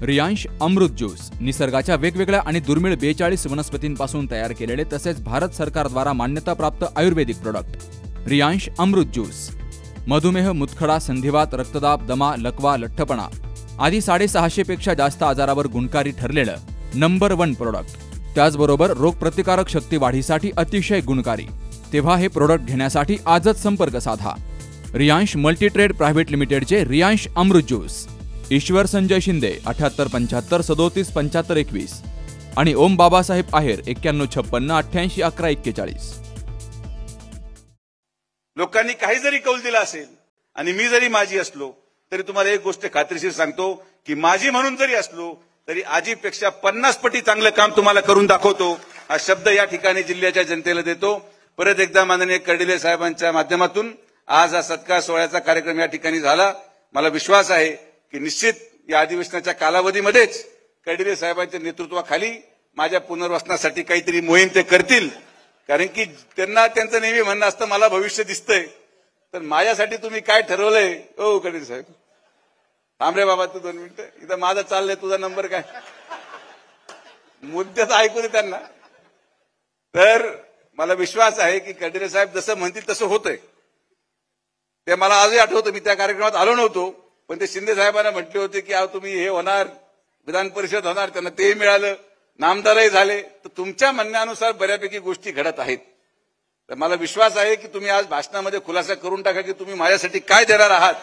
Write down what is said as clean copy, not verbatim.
रियांश अमृत juice निसर्गाच्या वेगवेगळ्या आणि दुर्मिळ 42 वनस्पतींपासून तयार केलेले तसेच भारत सरकारद्वारा मान्यताप्राप्त आयुर्वेदिक प्रोडक्ट। रियांश अमृत ज्यूस मधुमेह, मुतखडा, संधिवात, रक्तदाब, दमा, लकवा, लठ्ठपणा आदी 650 पेक्षा जास्त आजारावर गुणकारी ठरलेलं नंबर 1 प्रोडक्ट। त्याचबरोबर रोगप्रतिकारक शक्ती वाढीसाठी अतिशय गुणकारी। तेव्हा हे प्रोडक्ट घेण्यासाठी आजच संपर्क साधा। रियांश मल्टीट्रेड प्रायव्हेट लिमिटेडचे रियांश अमृत ज्यूस, ईश्वर संजय शिंदे 78 75 37 75 21 आणि ओम बाबासाहेब आहेर 91 56 88 11 41। लोकांनी काही जरी कौल दिला असेल आणि मी जरी माझी असलो तरी तुम्हाला एक गोष्ट खात्रीशीर सांगतो की माझी म्हणून जरी असलो तरी आजीपेक्षा 50 पटी चांगलं काम तुम्हाला करून दाखवतो। हा शब्द या ठिकाणी जिल्ह्याच्या जनतेला देतो। परत एकदा माननीय कर्डिले साहेबांच्या माध्यमातून आज हा सत्कार सोहळ्याचा कार्यक्रम या ठिकाणी झाला। मला विश्वास आहे की निश्चित या अधिवेशनाच्या कालावधीमध्येच कर्डिले साहेबांच्या नेतृत्वाखाली माझ्या पुनर्वसनासाठी काहीतरी मोहीम ते करतील, कारण की त्यांना त्यांचं नेहमी म्हणणं असतं मला भविष्य दिसतंय, तर माझ्यासाठी तुम्ही काय ठरवलंय? ओ कर्डिले साहेब थांब रे बाबा, तू 2 मिनिटं, इथं माझं चाललंय, तुझा नंबर काय? मुद्द्याचं ऐकू दे त्यांना। तर मला विश्वास आहे की कर्डिले साहेब जसं म्हणतील तसं होतंय। ते मला आजही आठवतं, मी त्या कार्यक्रमात आलो नव्हतो, पण ते शिंदे साहेबांना म्हटले होते की तुम्ही हे होणार, विधान परिषद होणार, त्यांना ते मिळालं, नामदारही झाले। तर तुमच्या म्हणण्यानुसार बऱ्यापैकी गोष्टी घडत आहेत। तर मला विश्वास आहे की तुम्ही आज भाषणामध्ये खुलासा करून टाका की तुम्ही माझ्यासाठी काय देणार आहात।